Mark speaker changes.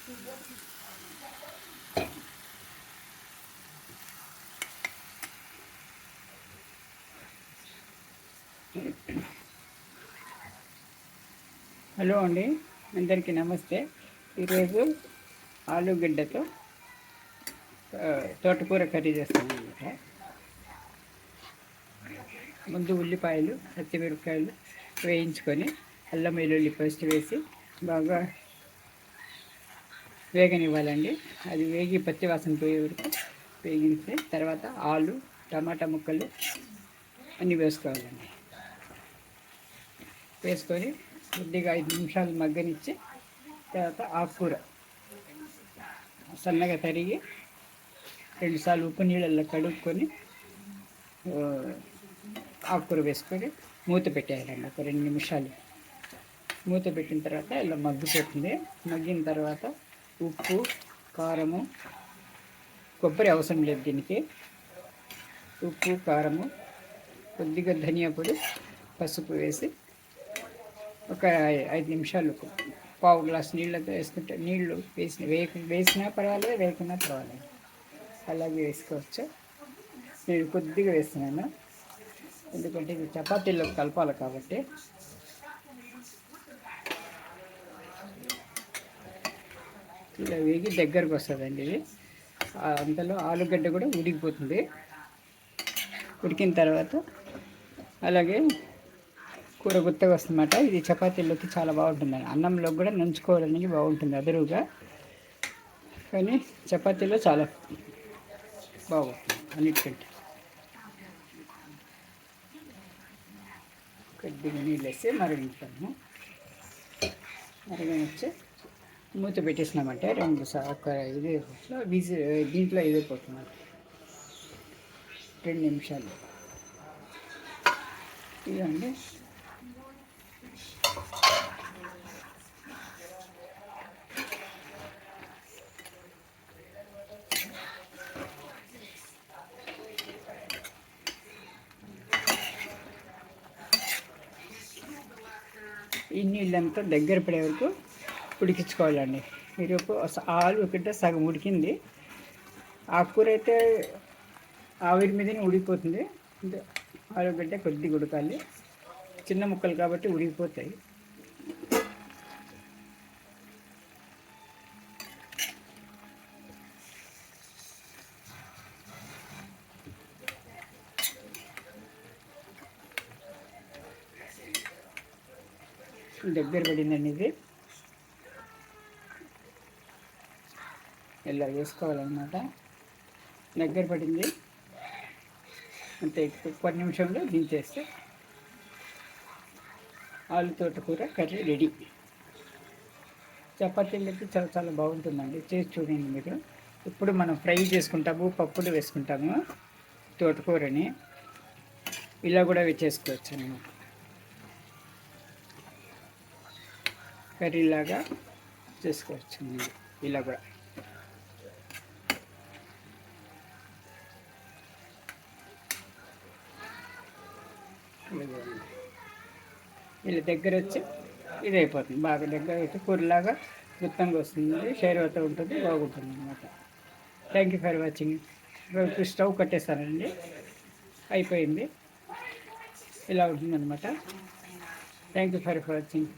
Speaker 1: Hello అండి, అందరికీ నమస్తే. ఈరోజు ఆలుగడ్డతో తోటకూర కర్రీ చేస్తాను అనమాట. ముందు ఉల్లిపాయలు, పచ్చిమిరపకాయలు వేయించుకొని అల్లం వెల్లుల్లి పేస్ట్ వేసి బాగా వేగనివ్వాలండి. అది వేగి పచ్చివాసన పోయే వరకు వేగించి తర్వాత ఆలు, టమాటా ముక్కలు అన్నీ వేసుకోవాలండి. వేసుకొని కొద్దిగా 5 నిమిషాలు మగ్గనిచ్చి తర్వాత ఆకుకూర సన్నగా తరిగి 2 సార్లు ఉప్పు నీళ్ళల్లో కడుక్కొని ఆకుకూర వేసుకొని మూత పెట్టేయాలండి. ఒక 2 నిమిషాలు మూత పెట్టిన తర్వాత ఇలా మగ్గిపోతుంది. మగ్గిన తర్వాత ఉప్పు, కారము, కొబ్బరి అవసరం లేదు దీనికి. ఉప్పు, కారము, కొద్దిగా ధనియా పొడి, పసుపు వేసి ఒక 5 నిమిషాలు పావు గ్లాస్ నీళ్ళతో వేసుకుంటే, నీళ్ళు వేసినా పర్వాలేదు, వేయకున్నా పర్వాలేదు, అలాగే వేసుకోవచ్చు. నేను కొద్దిగా వేస్తున్నాను, ఎందుకంటే ఇది చపాతీలో కలపాలి కాబట్టి. ఇలా వేగి దగ్గరకు వస్తుందండి ఇది. అంతలో ఆలుగడ్డ కూడా ఉడికిపోతుంది. ఉడికిన తర్వాత అలాగే కూర గుత్తగా వస్తుందన్నమాట. ఇది చపాతీలోకి చాలా బాగుంటుంది, అన్నంలో కూడా నంచుకోవడానికి బాగుంటుంది అదురుగా. కానీ చపాతీలో చాలా బాగుంటుంది అన్నిటికంటే. కొద్దిగా నీళ్ళు వేసి మరిగించాము. మరిగించి మూత పెట్టేసినామంటే 2 ఇది దీంట్లో ఇదైపోతుంది 2 నిమిషాలు. ఇదండి. ఈ నీళ్ళంతా దగ్గర పడే వరకు ఉడికించుకోవాలండి. మీరు ఆలు ఒకటే సగం ఉడికింది, ఆకుకూర అయితే ఆవిరి మీదనే ఉడికిపోతుంది. ఆలుగడ్డ కొద్దిగా ఉడకాలి, చిన్న ముక్కలు కాబట్టి ఉడికిపోతాయి. దగ్గర పడిందండి ఇది. ఇలా వేసుకోవాలన్నమాట. దగ్గర పడింది అంతే. కొన్ని నిమిషంలో దించేస్తే ఆలు తోటకూర కర్రీ రెడీ. చపాతీలకి చాలా చాలా బాగుంటుందండి, చేసి చూడండి మీరు. ఇప్పుడు మనం ఫ్రై చేసుకుంటాము, పప్పులు వేసుకుంటాము. తోటకూరని ఇలా కూడా చేసుకోవచ్చు అన్నమాట, కర్రీలాగా చేసుకోవచ్చు ఇలా కూడా. ఇలా దగ్గర వచ్చి ఇది అయిపోతుంది, బాగా దగ్గర అయితే కూరలాగా గుత్తంగా వస్తుంది, షైర్వత ఉంటుంది, బాగుంటుంది అన్నమాట. Thank you for watching. ఇప్పుడు స్టవ్ కట్టేస్తానండి, అయిపోయింది. ఇలా ఉంటుందన్నమాట. Thank you for watching.